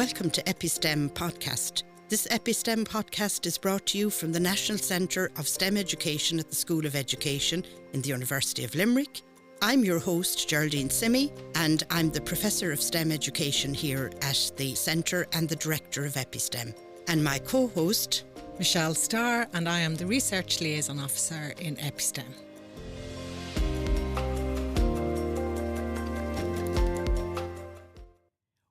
Welcome to EPI STEM podcast. This EPI STEM podcast is brought to you from the National Centre of STEM Education at the School of Education in the University of Limerick. I'm your host, Geraldine Simmie, and I'm the Professor of STEM Education here at the Centre and the Director of EPI STEM. And my co-host, Michelle Starr, and I am the Research Liaison Officer in EPI STEM.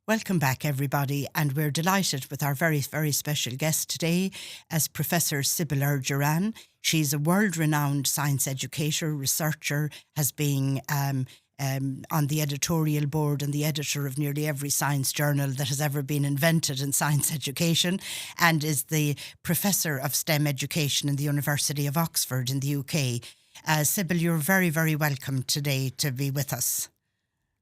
Welcome back, everybody, and we're delighted with our very, very special guest today as Professor Sibel Erduran. She's a world-renowned science educator, researcher, has been on the editorial board and the editor of nearly every science journal that has ever been invented in science education, and is the Professor of STEM Education in the University of Oxford in the UK. Sibel, you're very, very welcome today to be with us.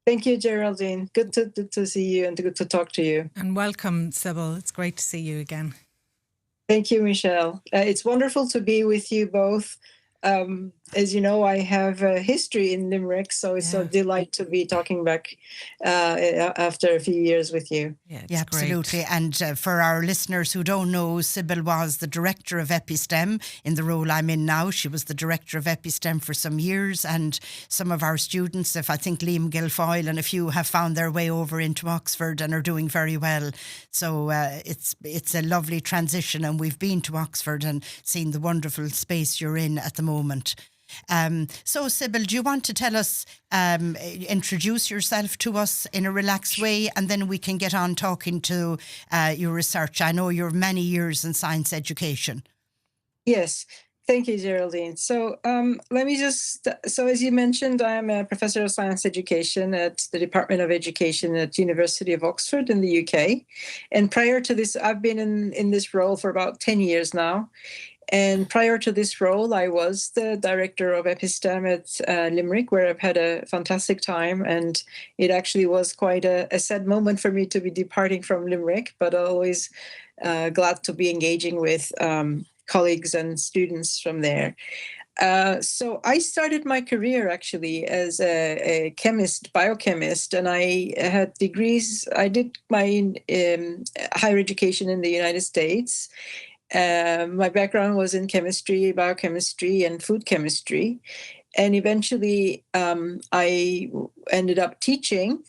Thank you, Geraldine. Good to see you and good to talk to you. And welcome, Sibel. It's great to see you again. Thank you, Michelle. It's wonderful to be with you both. As you know, I have a history in Limerick, so it's a delight to be talking back after a few years with you. Yeah, absolutely. Great. And for our listeners who don't know, Sibel was the Director of EPI STEM in the role I'm in now. She was the Director of EPI STEM for some years, and some of our students, if I think Liam Guilfoyle and a few, have found their way over into Oxford and are doing very well. So it's a lovely transition, and we've been to Oxford and seen the wonderful space you're in at the moment. So, Sibel, do you want to tell us, introduce yourself to us in a relaxed way, and then we can get on talking to your research? I know you're many years in science education. Yes, thank you, Geraldine. So so as you mentioned, I am a Professor of Science Education at the Department of Education at University of Oxford in the UK. And prior to this, I've been in this role for about 10 years now. And prior to this role, I was the Director of EPI STEM at Limerick, where I've had a fantastic time. And it actually was quite a sad moment for me to be departing from Limerick, but always glad to be engaging with colleagues and students from there. So I started my career actually as a chemist, biochemist, and I had degrees. I did my higher education in the United States. My background was in chemistry, biochemistry, and food chemistry. And eventually I ended up teaching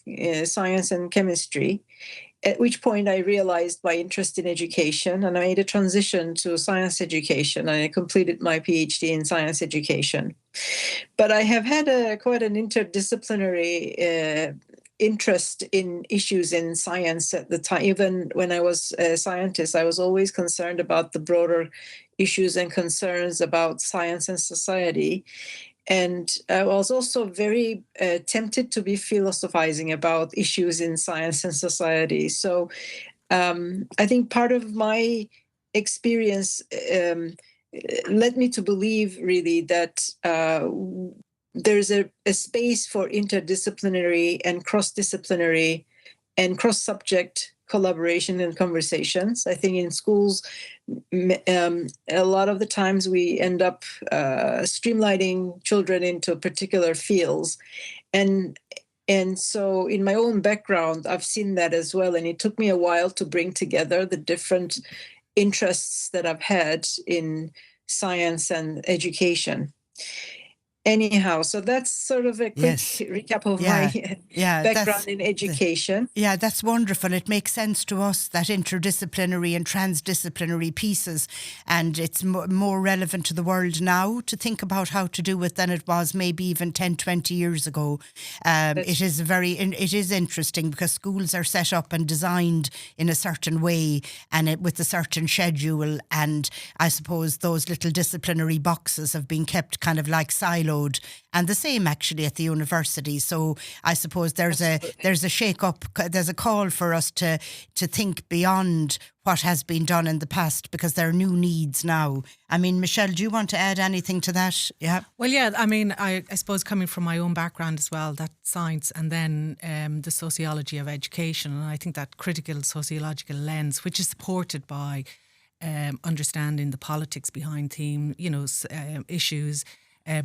science and chemistry, at which point I realized my interest in education, and I made a transition to science education. I completed my PhD in science education. But I have had quite an interdisciplinary interest in issues in science at the time. Even when I was a scientist, I was always concerned about the broader issues and concerns about science and society. And I was also very tempted to be philosophizing about issues in science and society. So I think part of my experience led me to believe really that there's a space for interdisciplinary and cross-disciplinary and cross-subject collaboration and conversations. I think in schools, a lot of the times we end up streamlining children into particular fields. And so in my own background, I've seen that as well. And it took me a while to bring together the different interests that I've had in science and education. Anyhow, so that's sort of a quick recap of my background in education. That's wonderful. It makes sense to us, that interdisciplinary and transdisciplinary pieces, and it's more relevant to the world now to think about how to do it than it was maybe even 10, 20 years ago. It is interesting because schools are set up and designed in a certain way and with a certain schedule, and I suppose those little disciplinary boxes have been kept kind of like silos. And the same actually at the university. So I suppose there's a shake-up, there's a call for us to think beyond what has been done in the past, because there are new needs now. I mean, Michelle, do you want to add anything to that? Yeah. Well, yeah, I mean, I suppose coming from my own background as well, that science and then the sociology of education, and I think that critical sociological lens, which is supported by understanding the politics behind issues,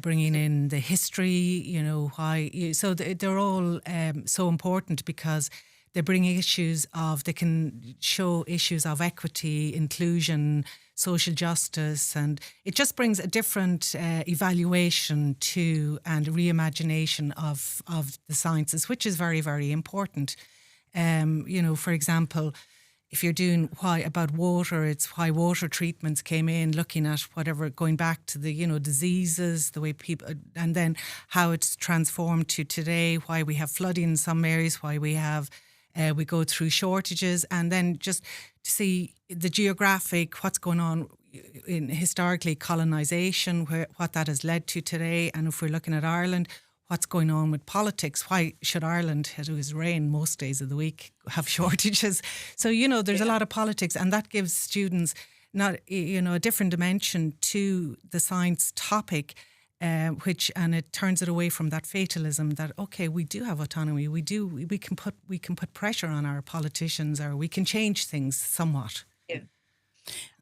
bringing in the history, why. So they're all so important, because they can show issues of equity, inclusion, social justice, and it just brings a different evaluation to and reimagination of the sciences, which is very, very important. For example, if you're doing about water, it's why water treatments came in, looking at whatever, going back to the, diseases, the way people, and then how it's transformed to today, why we have flooding in some areas, why we have, we go through shortages, and then just to see the geographic, what's going on in historically colonisation, what that has led to today. And if we're looking at Ireland, what's going on with politics? Why should Ireland, who has rain most days of the week, have shortages? So, there's a lot of politics, and that gives students a different dimension to the science topic, and it turns it away from that fatalism that, okay, we do have autonomy. We can put pressure on our politicians, or we can change things somewhat. Yeah.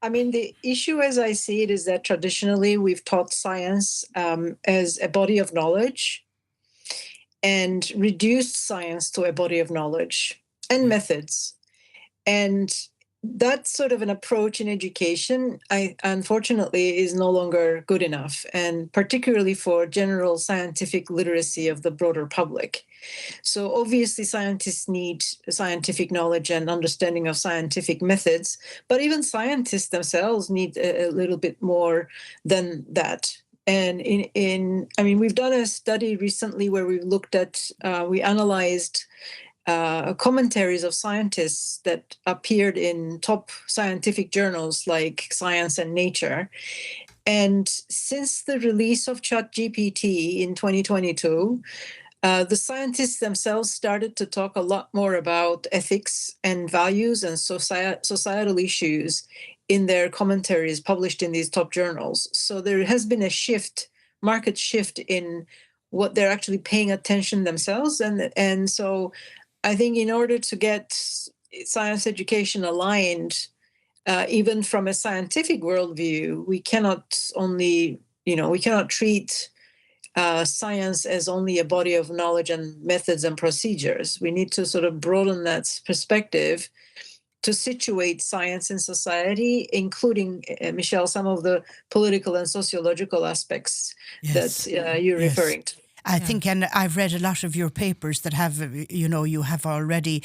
I mean, the issue as I see it is that traditionally we've taught science as a body of knowledge, and reduced science to a body of knowledge and methods. And that sort of an approach in education, unfortunately, is no longer good enough, and particularly for general scientific literacy of the broader public. So obviously scientists need scientific knowledge and understanding of scientific methods, but even scientists themselves need a little bit more than that. And we've done a study recently where we've looked at, we analyzed commentaries of scientists that appeared in top scientific journals like Science and Nature. And since the release of ChatGPT in 2022, the scientists themselves started to talk a lot more about ethics and values and societal issues in their commentaries published in these top journals. So there has been a market shift in what they're actually paying attention themselves. And so I think in order to get science education aligned, even from a scientific worldview, we cannot treat science as only a body of knowledge and methods and procedures. We need to sort of broaden that perspective to situate science in society, including, Michelle, some of the political and sociological aspects that you're referring to. I think, and I've read a lot of your papers that have, you have already,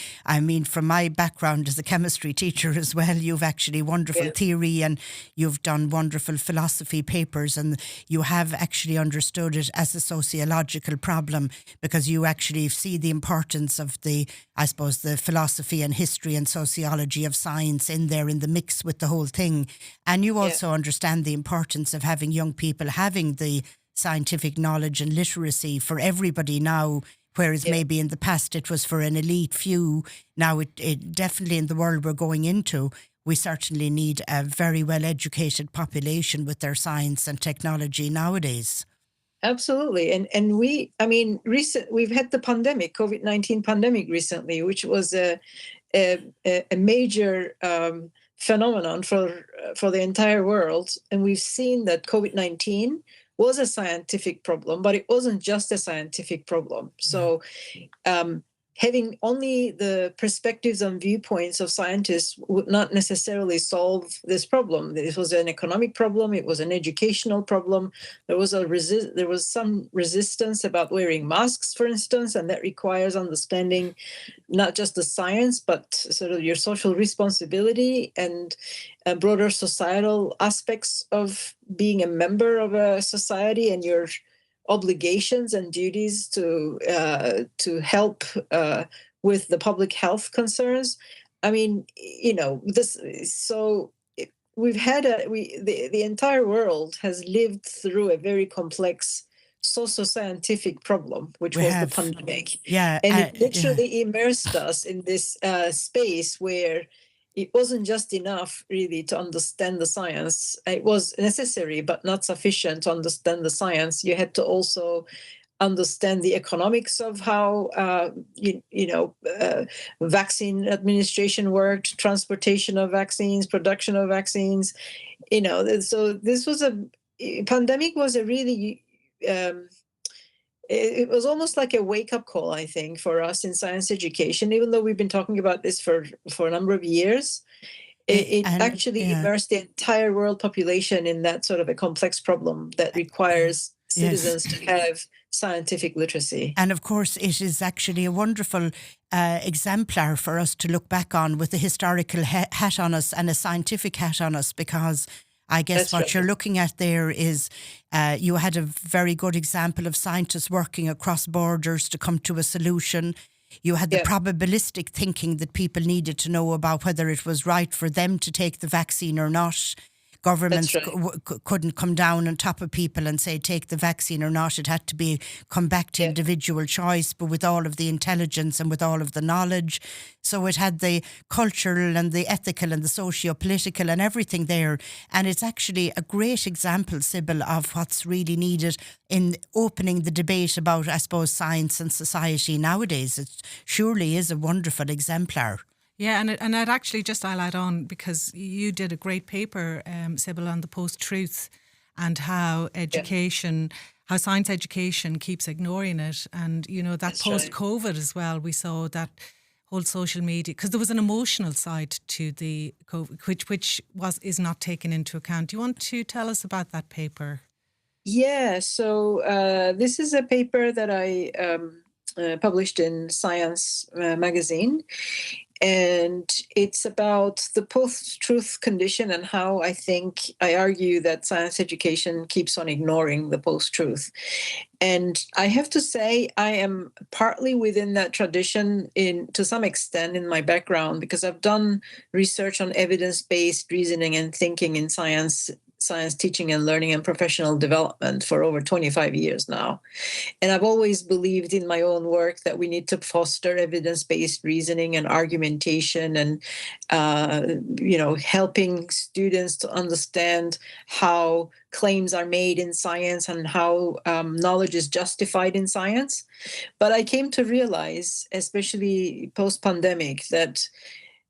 from my background as a chemistry teacher as well, you've actually wonderful theory, and you've done wonderful philosophy papers, and you have actually understood it as a sociological problem, because you actually see the importance of the philosophy and history and sociology of science in there in the mix with the whole thing. And you also understand the importance of having young people having the scientific knowledge and literacy for everybody now, whereas maybe in the past it was for an elite few. Now it definitely, in the world we're going into, we certainly need a very well educated population with their science and technology nowadays. Absolutely. And we've had the pandemic, COVID-19 pandemic recently, which was a major phenomenon for the entire world. And we've seen that COVID-19 was a scientific problem, but it wasn't just a scientific problem. So having only the perspectives and viewpoints of scientists would not necessarily solve this problem. This was an economic problem. It was an educational problem. There was some resistance about wearing masks, for instance, and that requires understanding not just the science, but sort of your social responsibility and broader societal aspects of being a member of a society, and your obligations and duties to help with the public health concerns. We've had the entire world has lived through a very complex socio-scientific problem, which was the pandemic. And it literally immersed us in this space where it wasn't just enough really to understand the science. It was necessary, but not sufficient to understand the science. You had to also understand the economics of how vaccine administration worked, transportation of vaccines, production of vaccines. So this was pandemic was a really it was almost like a wake-up call, I think, for us in science education, even though we've been talking about this for a number of years. It And actually yeah, immersed the entire world population in that sort of a complex problem that requires yes. citizens to have scientific literacy. And of course, it is actually a wonderful exemplar for us to look back on with a historical hat on us and a scientific hat on us, because I guess That's what right. you're looking at there is you had a very good example of scientists working across borders to come to a solution. You had the probabilistic thinking that people needed to know about whether it was right for them to take the vaccine or not. Governments That's right. couldn't come down on top of people and say take the vaccine or not. It had to come back to individual choice, but with all of the intelligence and with all of the knowledge. So it had the cultural and the ethical and the socio-political and everything there. And it's actually a great example, Sibel, of what's really needed in opening the debate about, I suppose, science and society nowadays. It surely is a wonderful exemplar. Yeah, and I'd actually I'll add on, because you did a great paper, Sibel, on the post-truth and how education, how science education keeps ignoring it. And, you know, that post-COVID as well, we saw that whole social media, because there was an emotional side to the COVID, which is not taken into account. Do you want to tell us about that paper? Yeah, so this is a paper that I published in Science magazine. And it's about the post-truth condition and how I argue that science education keeps on ignoring the post-truth. And I have to say, I am partly within that tradition to some extent in my background, because I've done research on evidence-based reasoning and thinking in science teaching and learning and professional development for over 25 years now. And I've always believed in my own work that we need to foster evidence-based reasoning and argumentation and, helping students to understand how claims are made in science and how knowledge is justified in science. But I came to realize, especially post-pandemic, that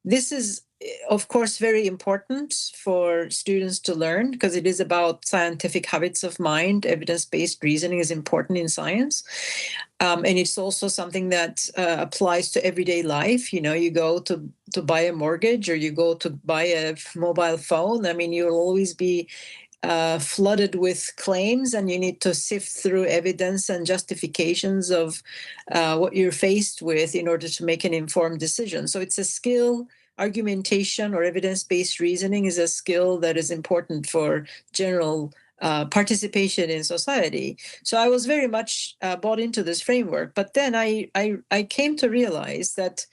this is, of course, very important for students to learn, because it is about scientific habits of mind. Evidence-based reasoning is important in science. And it's also something that applies to everyday life. You know, you go to buy a mortgage or you go to buy a mobile phone. I mean, you'll always be flooded with claims, and you need to sift through evidence and justifications of what you're faced with in order to make an informed decision. So it's a skill. Argumentation or evidence-based reasoning is a skill that is important for general participation in society. So I was very much bought into this framework. But then I came to realize that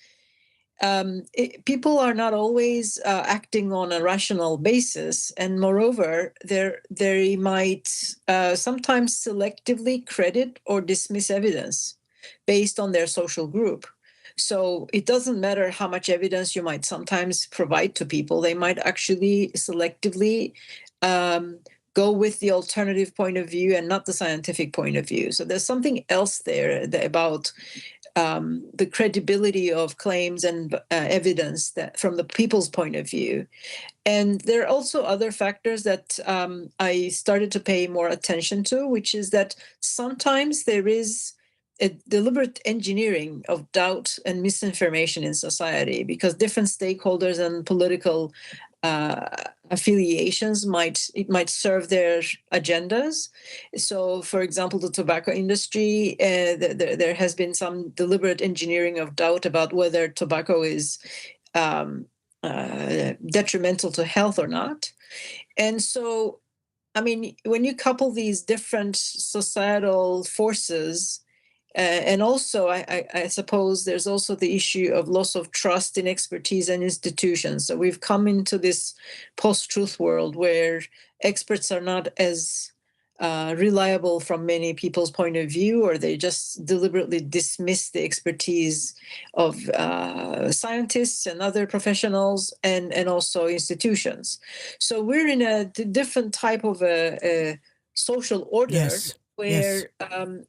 people are not always acting on a rational basis, and moreover, they might sometimes selectively credit or dismiss evidence based on their social group. So it doesn't matter how much evidence you might sometimes provide to people; they might actually selectively go with the alternative point of view and not the scientific point of view. So there's something else there about the credibility of claims and evidence that from the people's point of view. And there are also other factors that I started to pay more attention to, which is that sometimes there is a deliberate engineering of doubt and misinformation in society, because different stakeholders and political affiliations might serve their agendas. So, for example, the tobacco industry, there has been some deliberate engineering of doubt about whether tobacco is detrimental to health or not. And so, I mean, when you couple these different societal forces, and also, I suppose there's also the issue of loss of trust in expertise and institutions. So we've come into this post-truth world where experts are not as reliable from many people's point of view, or they just deliberately dismiss the expertise of scientists and other professionals and also institutions. So we're in a different type of a social order. Yes. Where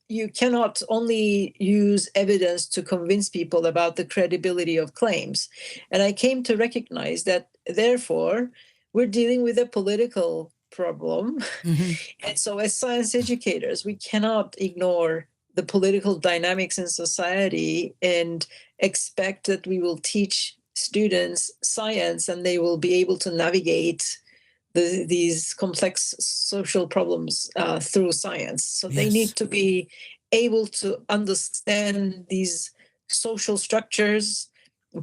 you cannot only use evidence to convince people about the credibility of claims. And I came to recognize that, therefore, we're dealing with a political problem. Mm-hmm. And so as science educators, we cannot ignore the political dynamics in society and expect that we will teach students science and they will be able to navigate these complex social problems through science. So they Yes. need to be able to understand these social structures,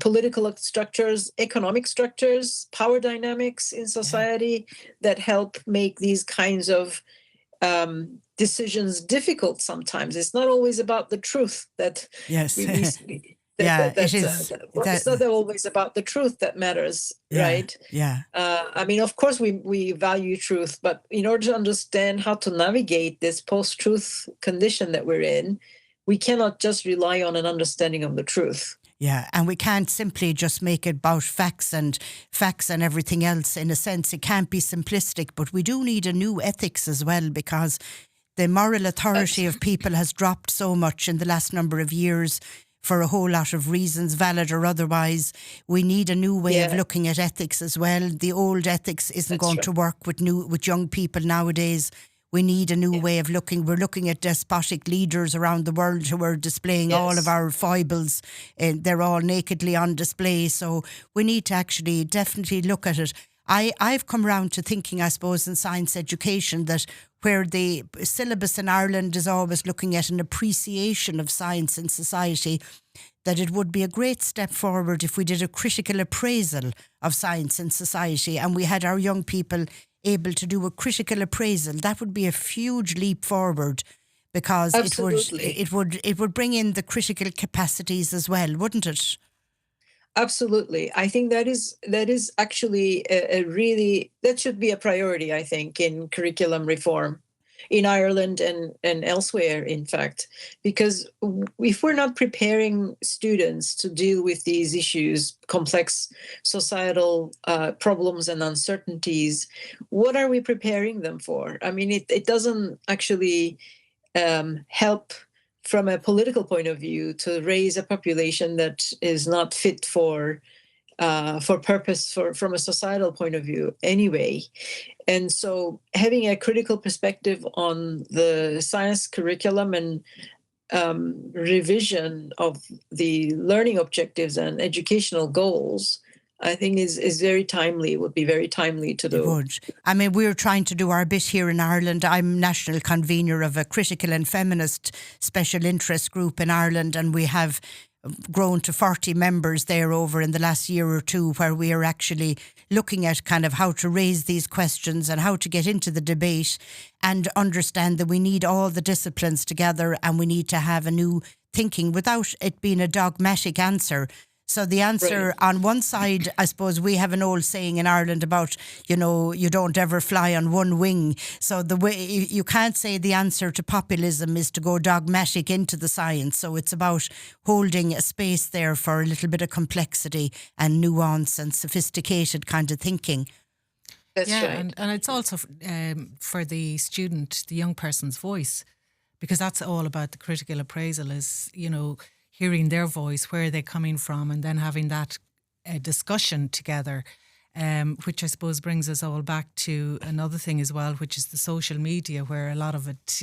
political structures, economic structures, power dynamics in society that help make these kinds of decisions difficult sometimes. It's not always about the truth that Yes. we Yeah, it is. it's not always about the truth that matters, Yeah, right? yeah. I mean, of course, we value truth, but in order to understand how to navigate this post-truth condition that we're in, we cannot just rely on an understanding of the truth. Yeah, and we can't simply just make it about facts and everything else. In a sense, it can't be simplistic, but we do need a new ethics as well, because the moral authority of people has dropped so much in the last number of years for a whole lot of reasons, valid or otherwise. We need a new way of looking at ethics as well. The old ethics isn't going to work with young people nowadays. We need a new way of looking. We're looking at despotic leaders around the world who are displaying all of our foibles. They're all nakedly on display. So we need to actually definitely look at it. I've come around to thinking, I suppose, in science education, that where the syllabus in Ireland is always looking at an appreciation of science in society, that it would be a great step forward if we did a critical appraisal of science in society and we had our young people able to do a critical appraisal. That would be a huge leap forward, because it would bring in the critical capacities as well, wouldn't it? Absolutely. I think that is actually that should be a priority, I think, in curriculum reform in Ireland and elsewhere, in fact, because if we're not preparing students to deal with these issues, complex societal problems and uncertainties, what are we preparing them for? I mean, it doesn't actually help from a political point of view to raise a population that is not fit for purpose from a societal point of view anyway. And so having a critical perspective on the science curriculum and revision of the learning objectives and educational goals, I think is very timely. It would be very timely to do. It would. I mean, we're trying to do our bit here in Ireland. I'm national convener of a critical and feminist special interest group in Ireland, and we have grown to 40 members there over in the last year or two, where we are actually looking at kind of how to raise these questions and how to get into the debate and understand that we need all the disciplines together and we need to have a new thinking without it being a dogmatic answer. So the answer on one side, I suppose we have an old saying in Ireland about, you don't ever fly on one wing. So the way you can't say the answer to populism is to go dogmatic into the science. So it's about holding a space there for a little bit of complexity and nuance and sophisticated kind of thinking. That's right. And it's also for the student, the young person's voice, because that's all about the critical appraisal is, hearing their voice, where they're coming from, and then having that discussion together, which I suppose brings us all back to another thing as well, which is the social media, where a lot of it,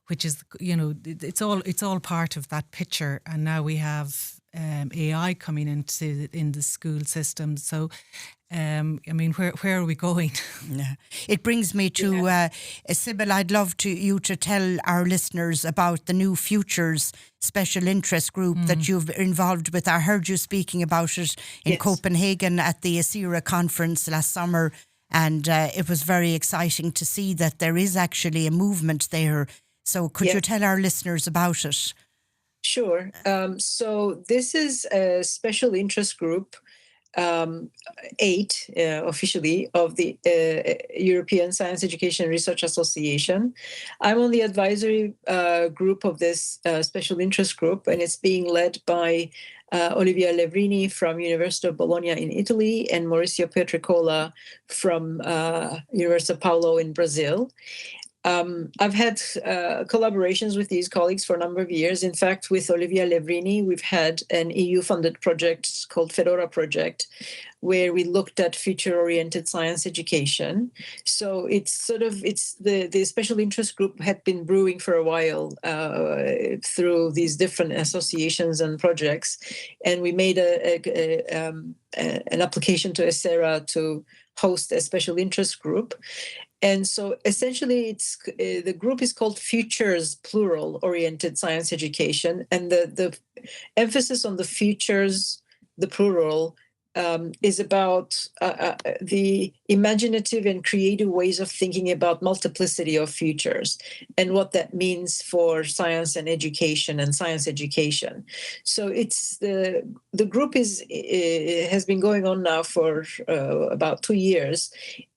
which is, it's all part of that picture. And now we have AI coming in the school system. So, I mean, where are we going? Yeah. It brings me to Sibel. I'd love you to tell our listeners about the new Futures special interest group that you've involved with. I heard you speaking about it in Copenhagen at the ASERA conference last summer, and it was very exciting to see that there is actually a movement there. So could you tell our listeners about it? Sure. So this is a special interest group, 8 officially, of the European Science Education and Research Association. I'm on the advisory group of this special interest group, and it's being led by Olivia Levrini from University of Bologna in Italy and Mauricio Pietricola from University of Paulo in Brazil. I've had collaborations with these colleagues for a number of years. In fact, with Olivia Levrini, we've had an EU-funded project called Fedora Project, where we looked at future-oriented science education. So it's the special interest group had been brewing for a while through these different associations and projects, and we made an application to ESERA to host a special interest group. And so essentially, it's the group is called Futures Plural Oriented Science Education, and the emphasis on the futures, the plural, is about the imaginative and creative ways of thinking about multiplicity of futures and what that means for science and education and science education. So it's the group has been going on now for about 2 years,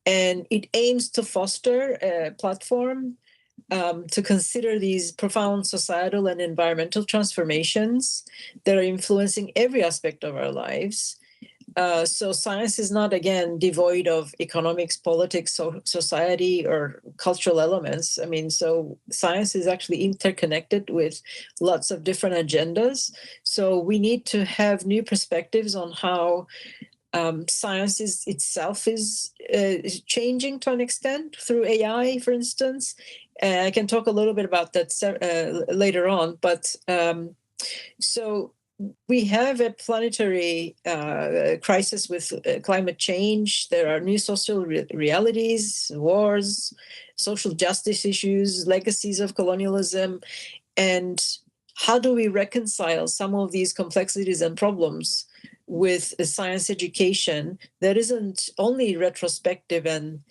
and it aims to foster a platform to consider these profound societal and environmental transformations that are influencing every aspect of our lives. So science is not, again, devoid of economics, politics, society, or cultural elements. I mean, so science is actually interconnected with lots of different agendas. So we need to have new perspectives on how science itself is changing to an extent through AI, for instance. I can talk a little bit about that later on. But so we have a planetary crisis with climate change. There are new social realities, wars, social justice issues, legacies of colonialism. And how do we reconcile some of these complexities and problems with a science education that isn't only retrospective and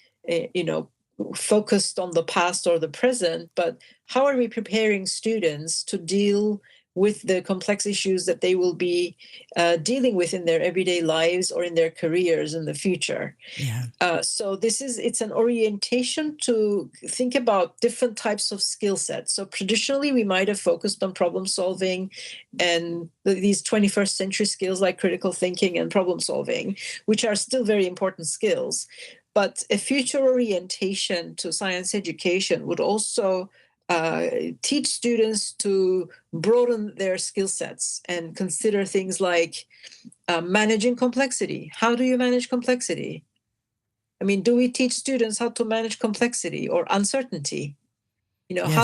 focused on the past or the present, but how are we preparing students to deal with the complex issues that they will be dealing with in their everyday lives or in their careers in the future? Yeah. So it's an orientation to think about different types of skill sets. So traditionally, we might have focused on problem solving and these 21st century skills like critical thinking and problem solving, which are still very important skills. But a future orientation to science education would also teach students to broaden their skill sets and consider things like managing complexity. How do you manage complexity? I mean, do we teach students how to manage complexity or uncertainty? Yes.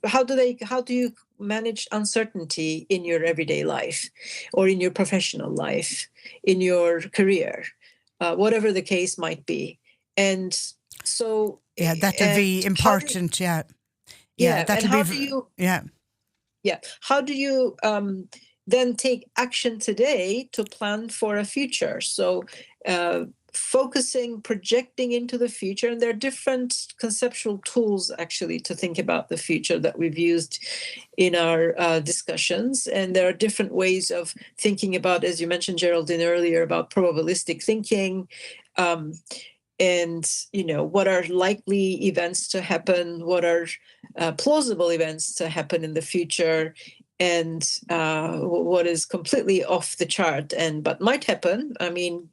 How do you manage uncertainty in your everyday life or in your professional life, in your career, whatever the case might be? And so that'll be important. How do you then take action today to plan for a future? So focusing, projecting into the future, and there are different conceptual tools actually to think about the future that we've used in our discussions. And there are different ways of thinking about, as you mentioned, Geraldine, earlier, about probabilistic thinking. And, what are likely events to happen? What are plausible events to happen in the future? And what is completely off the chart but might happen? I mean,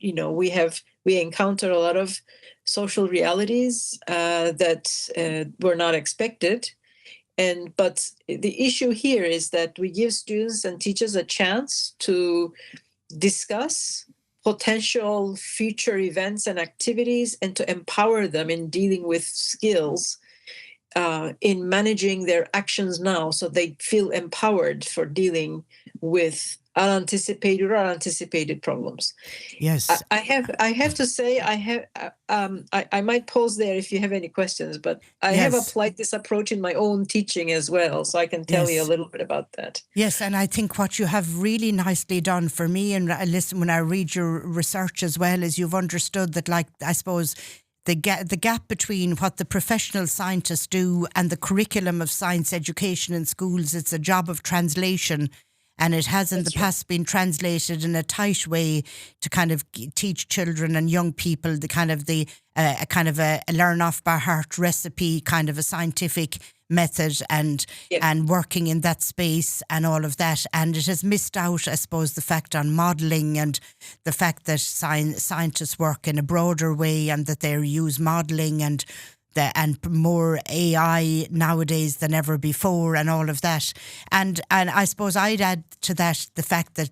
we encounter a lot of social realities that were not expected. But the issue here is that we give students and teachers a chance to discuss potential future events and activities and to empower them in dealing with skills in managing their actions now, so they feel empowered for dealing with unanticipated or anticipated problems. Yes. I have to say, I might pause there if you have any questions, but I have applied this approach in my own teaching as well, so I can tell you a little bit about that. Yes, and I think what you have really nicely done for me, and listen, when I read your research as well, is you've understood that, like, I suppose, the gap between what the professional scientists do and the curriculum of science education in schools, it's a job of translation. And it has in the past been translated in a tight way to kind of teach children and young people the kind of a learn off by heart recipe, kind of a scientific method and working in that space and all of that. And it has missed out, I suppose, the fact on modelling and the fact that scientists work in a broader way and that they use modelling and and more AI nowadays than ever before, and all of that. And I suppose I'd add to that the fact that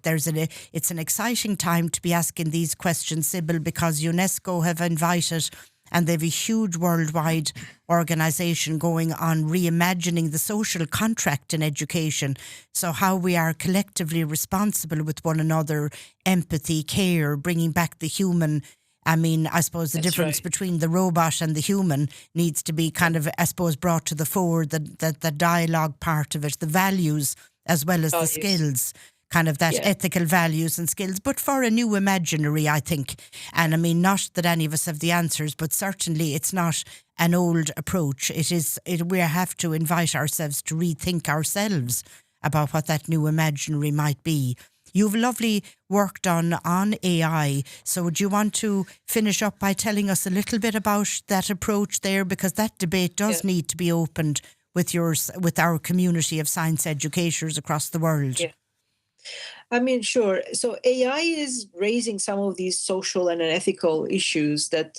it's an exciting time to be asking these questions, Sibel, because UNESCO have invited, and they've a huge worldwide organisation going on reimagining the social contract in education. So how we are collectively responsible with one another, empathy, care, bringing back the human. I mean, I suppose the difference between the robot and the human needs to be kind of, I suppose, brought to the fore, the dialogue part of it, the values as well as the skills. Kind of that ethical values and skills, but for a new imaginary, I think. And I mean, not that any of us have the answers, but certainly it's not an old approach. We have to invite ourselves to rethink ourselves about what that new imaginary might be. You've lovely work done on AI. So would you want to finish up by telling us a little bit about that approach there? Because that debate does need to be opened with our community of science educators across the world. Yeah. I mean, sure. So AI is raising some of these social and ethical issues that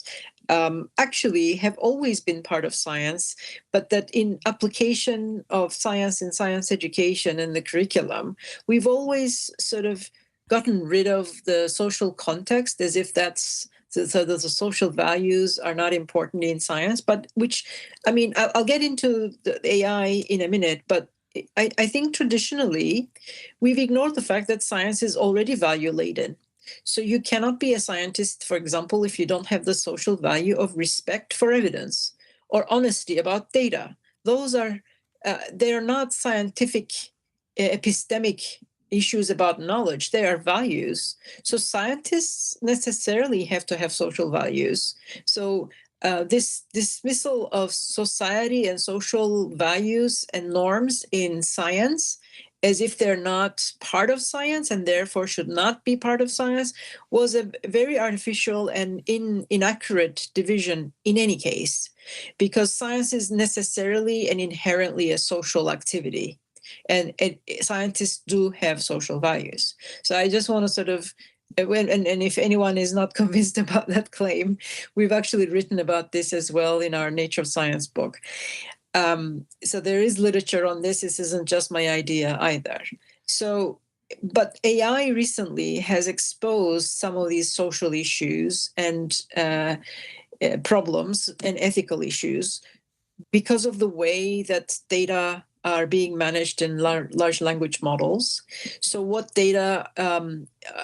actually have always been part of science, but that in application of science in science education and the curriculum, we've always sort of gotten rid of the social context as if so the social values are not important in science, but which, I mean, I'll get into the AI in a minute, but I think traditionally we've ignored the fact that science is already value laden. So you cannot be a scientist, for example, if you don't have the social value of respect for evidence or honesty about data. Those are, they are not scientific, epistemic issues about knowledge. They are values. So scientists necessarily have to have social values. So this dismissal of society and social values and norms in science as if they're not part of science and therefore should not be part of science was a very artificial and inaccurate division in any case, because science is necessarily and inherently a social activity. And scientists do have social values. So I just want to sort of, and if anyone is not convinced about that claim, we've actually written about this as well in our Nature of Science book. So there is literature on this. This isn't just my idea either. So, but AI recently has exposed some of these social issues and problems and ethical issues because of the way that data are being managed in large language models. So what data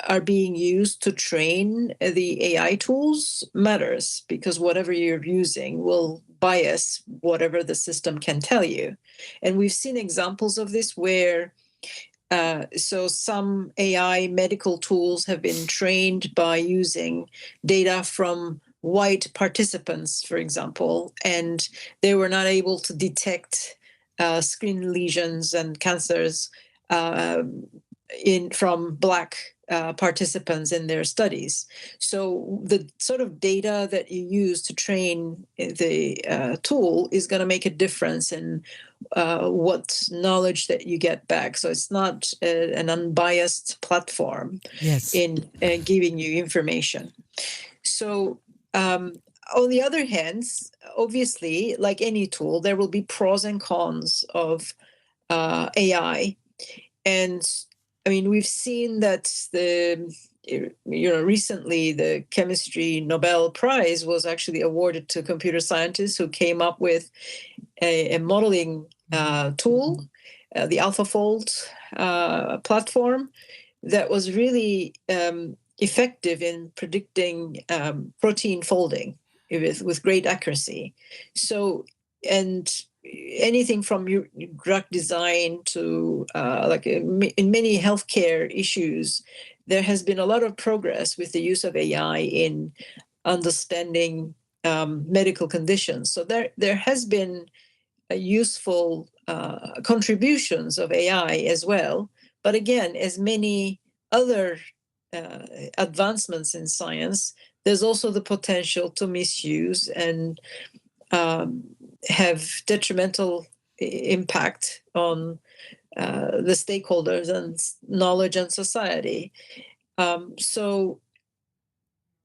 are being used to train the AI tools matters, because whatever you're using will bias whatever the system can tell you. And we've seen examples of this where so some AI medical tools have been trained by using data from white participants, for example, and they were not able to detect skin lesions and cancers from Black participants in their studies. So the sort of data that you use to train the tool is going to make a difference in what knowledge that you get back. So it's not an unbiased platform in giving you information. So on the other hand, obviously, like any tool, there will be pros and cons of AI. And I mean, we've seen that recently the chemistry Nobel Prize was actually awarded to computer scientists who came up with a modeling tool, the AlphaFold platform, that was really effective in predicting protein folding with great accuracy. So, and anything from drug design to in many healthcare issues, there has been a lot of progress with the use of AI in understanding medical conditions. So there has been useful contributions of AI as well. But again, as many other advancements in science, there's also the potential to misuse and have detrimental impact on the stakeholders and knowledge and society. So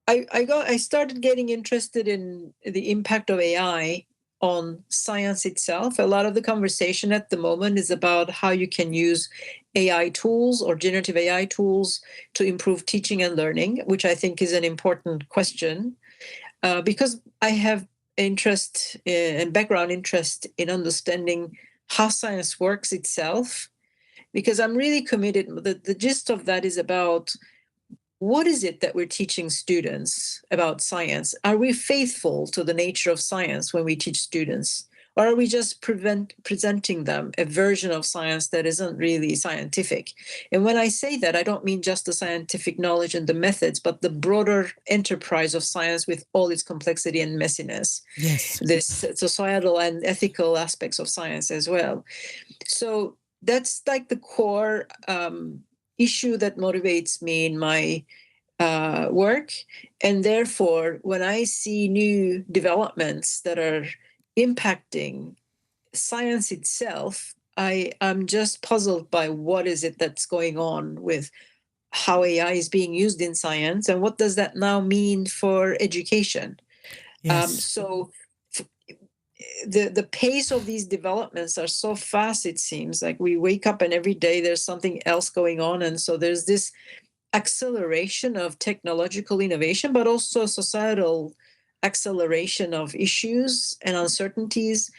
I started getting interested in the impact of AI on science itself. A lot of the conversation at the moment is about how you can use AI tools or generative AI tools to improve teaching and learning, which I think is an important question, because I have interest and background interest in understanding how science works itself, because I'm really committed. The gist of that is about what is it that we're teaching students about science? Are we faithful to the nature of science when we teach students? Or are we just presenting them a version of science that isn't really scientific? And when I say that, I don't mean just the scientific knowledge and the methods, but the broader enterprise of science with all its complexity and messiness. Yes. This societal and ethical aspects of science as well. So that's like the core issue that motivates me in my work. And therefore, when I see new developments that are impacting science itself, I'm just puzzled by what is it that's going on with how AI is being used in science, and what does that now mean for education? Yes. So the pace of these developments are so fast, it seems like we wake up and every day there's something else going on. And so there's this acceleration of technological innovation, but also societal acceleration of issues and uncertainties.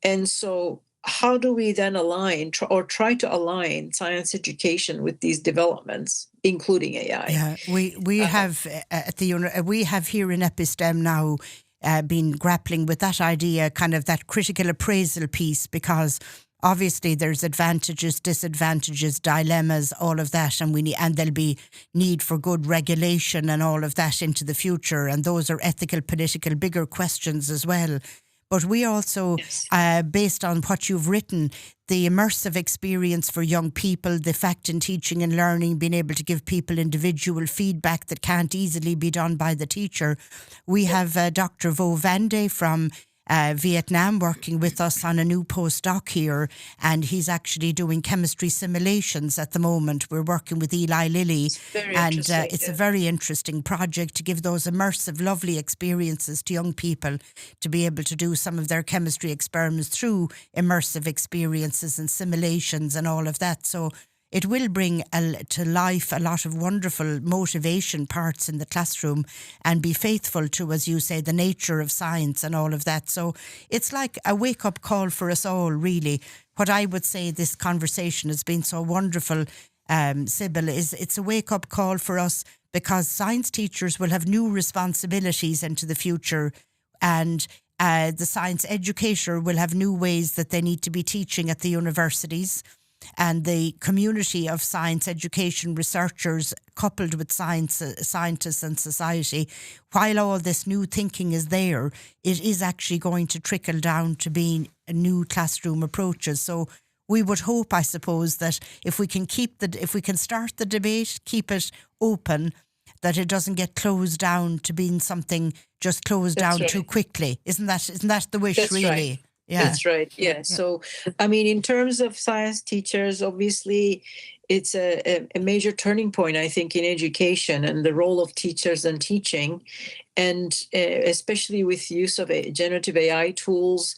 And so how do we then align or try to align science education with these developments, including AI? Yeah, we have we have here in EPI STEM now been grappling with that idea, kind of that critical appraisal piece, because obviously there's advantages, disadvantages, dilemmas, all of that, and there'll be need for good regulation and all of that into the future, and those are ethical, political, bigger questions as well. But we also, based on what you've written, the immersive experience for young people, the fact in teaching and learning, being able to give people individual feedback that can't easily be done by the teacher. We have Dr. Vo Vande from Vietnam working with us on a new postdoc here, and he's actually doing chemistry simulations at the moment. We're working with Eli Lilly, and it's a very interesting project to give those immersive, lovely experiences to young people to be able to do some of their chemistry experiments through immersive experiences and simulations and all of that. So it will bring to life a lot of wonderful motivation parts in the classroom and be faithful to, as you say, the nature of science and all of that. So it's like a wake-up call for us all, really. What I would say this conversation has been so wonderful, Sibel, is it's a wake-up call for us, because science teachers will have new responsibilities into the future, and the science educator will have new ways that they need to be teaching at the universities. And the community of science education researchers, coupled with scientists and society, while all this new thinking is there, it is actually going to trickle down to being new classroom approaches. So we would hope, I suppose, that if we can start the debate, keep it open, that it doesn't get closed down to being something just closed down too quickly. Isn't that the wish? That's really? Right. Yeah. That's right. Yeah. So, I mean, in terms of science teachers, obviously, it's a major turning point, I think, in education and the role of teachers and teaching, and especially with use of generative AI tools.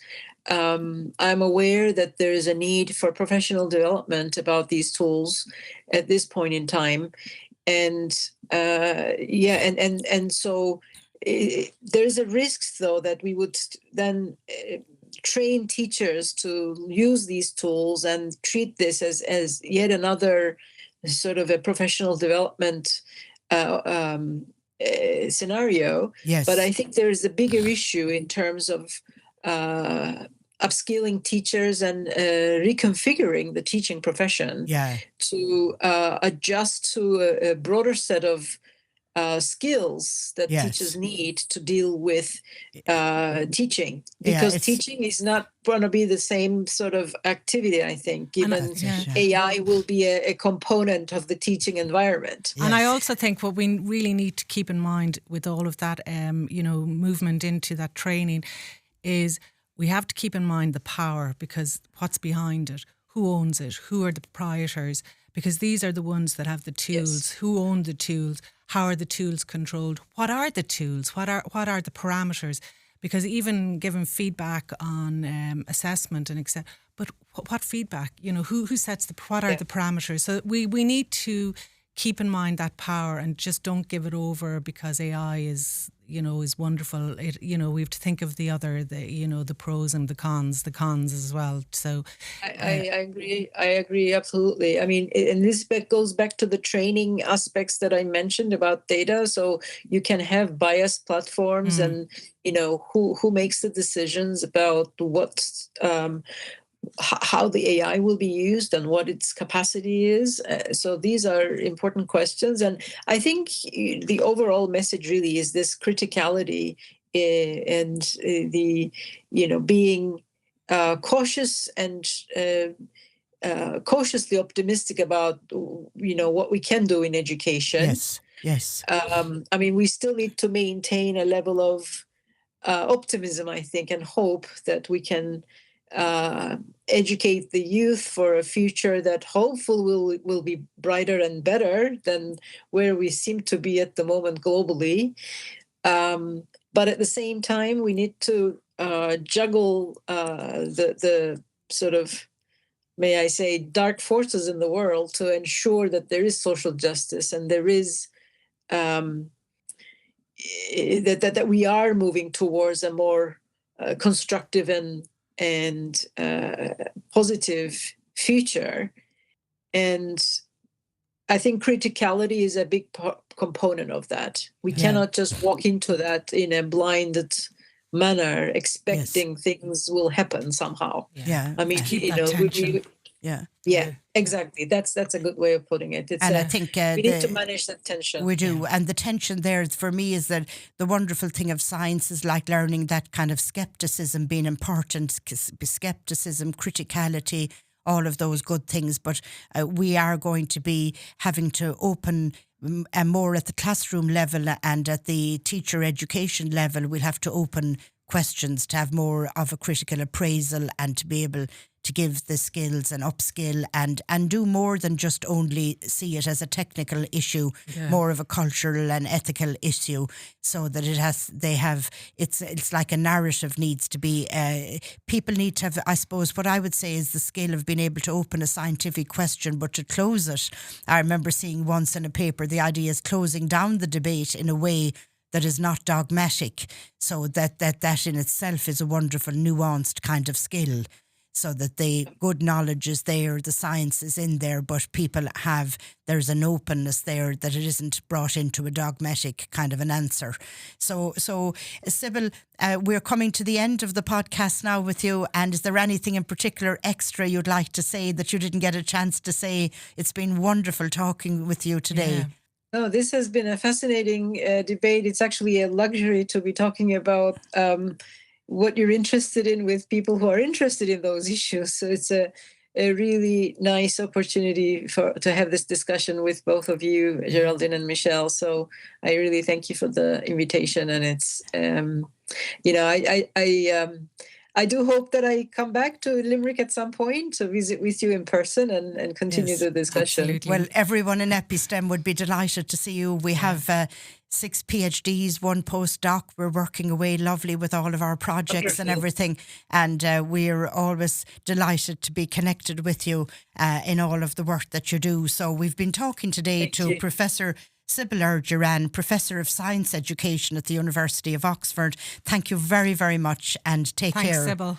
I'm aware that there is a need for professional development about these tools at this point in time, and so there's a risk, though, that we would then train teachers to use these tools and treat this as yet another sort of a professional development scenario. Yes. But I think there is a bigger issue in terms of upskilling teachers and reconfiguring the teaching profession to adjust to a broader set of skills that teachers need to deal with teaching, because teaching is not going to be the same sort of activity, I think, given AI will be a component of the teaching environment. And I also think what we really need to keep in mind with all of that, movement into that training, is we have to keep in mind the power, because what's behind it, who owns it, who are the proprietors, because these are the ones that have the tools, who own the tools. How are the tools controlled? What are the tools? What are the parameters? because even giving feedback on assessment and etc. But what feedback? Who sets what are the parameters? So we need to keep in mind that power and just don't give it over because AI is wonderful. We have to think of the pros and the cons as well. So I agree absolutely. I mean, and this goes back to the training aspects that I mentioned about data. So you can have biased platforms and who makes the decisions about how the AI will be used and what its capacity is. So these are important questions. And I think the overall message really is this criticality and the, being cautious and cautiously optimistic about, what we can do in education. Yes. I mean, we still need to maintain a level of optimism, I think, and hope that we can educate the youth for a future that hopefully will be brighter and better than where we seem to be at the moment globally. But at the same time, we need to juggle the sort of, may I say, dark forces in the world to ensure that there is social justice and there is that we are moving towards a more constructive and positive future. And I think criticality is a big component of that. We cannot just walk into that in a blinded manner, expecting things will happen somehow. I mean, exactly. That's a good way of putting it. I think we need to manage that tension. We do, and the tension there for me is that the wonderful thing of science is like learning that kind of skepticism being important, skepticism, criticality, all of those good things. But we are going to be having to open more at the classroom level and at the teacher education level. We'll have to open questions to have more of a critical appraisal and to be able to give the skills and upskill and do more than just only see it as a technical issue, more of a cultural and ethical issue, so that it's like a narrative needs to be, people need to have, I suppose what I would say is the skill of being able to open a scientific question, but to close it. I remember seeing once in a paper, the idea is closing down the debate in a way that is not dogmatic, so that in itself is a wonderful nuanced kind of skill, so that the good knowledge is there, the science is in there, but there's an openness there, that it isn't brought into a dogmatic kind of an answer. So Sibel, we're coming to the end of the podcast now with you, and is there anything in particular extra you'd like to say that you didn't get a chance to say? It's been wonderful talking with you today. No, this has been a fascinating debate. It's actually a luxury to be talking about what you're interested in with people who are interested in those issues. So it's a really nice opportunity to have this discussion with both of you, Geraldine and Michelle. So I really thank you for the invitation. And it's, I do hope that I come back to Limerick at some point to visit with you in person and continue the discussion. Absolutely. Well, everyone in EPI STEM would be delighted to see you. We have 6 PhDs, 1 postdoc. We're working away lovely with all of our projects and everything. And we're always delighted to be connected with you in all of the work that you do. So we've been talking today to Professor Sibel Erduran, Professor of Science Education at the University of Oxford. Thank you very, very much and take care. Thanks, Sibel.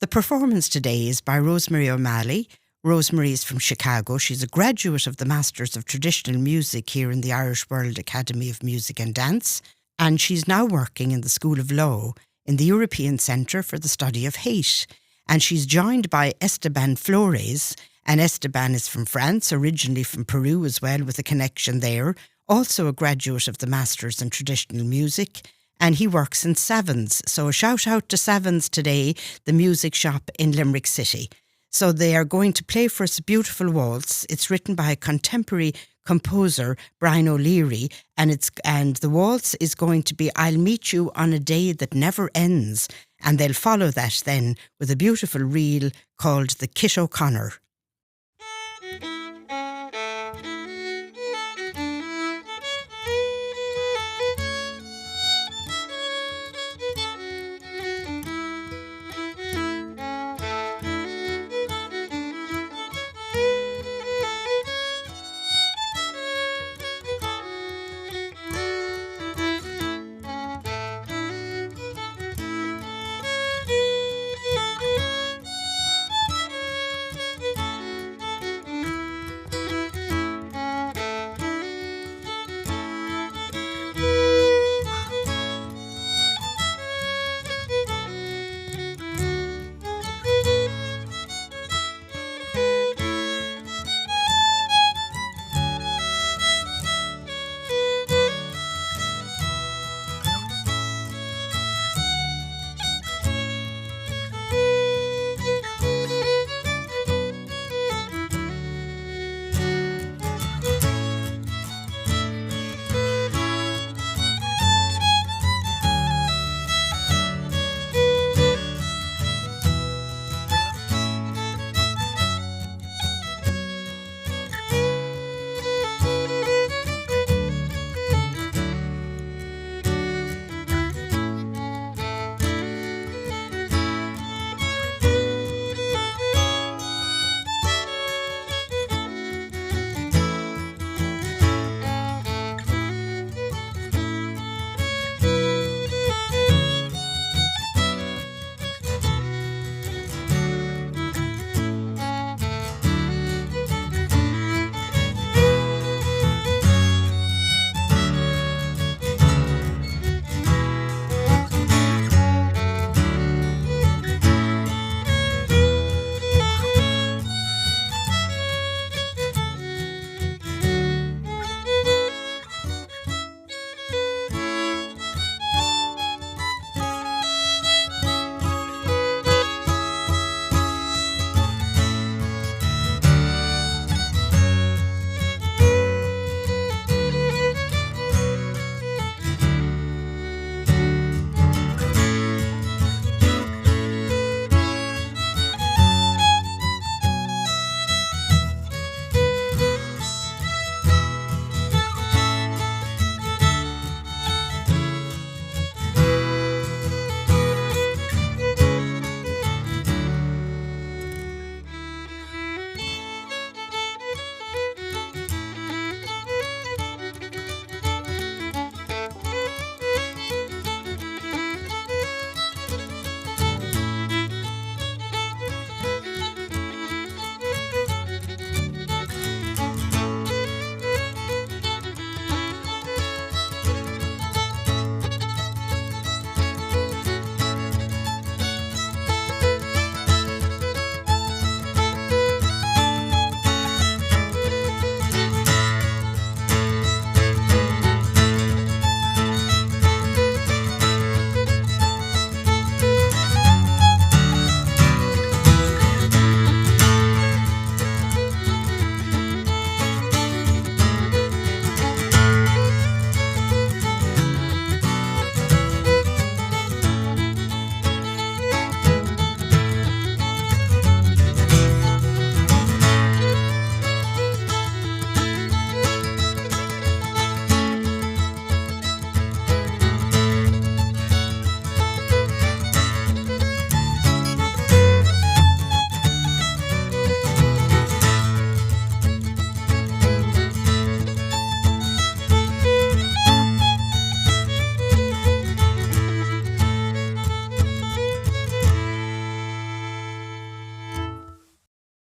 The performance today is by Rosemary O'Malley. Rosemary is from Chicago. She's a graduate of the Masters of Traditional Music here in the Irish World Academy of Music and Dance, and she's now working in the School of Law in the European Centre for the Study of Hate. And she's joined by Esteban Flores, and Esteban is from France, originally from Peru as well, with a connection there, also a graduate of the Masters in Traditional Music, and he works in Savins. So a shout out to Savins today, the music shop in Limerick City. So they are going to play for us a beautiful waltz. It's written by a contemporary composer, Brian O'Leary, and the waltz is going to be I'll Meet You on a Day That Never Ends. And they'll follow that then with a beautiful reel called The Kit O'Connor.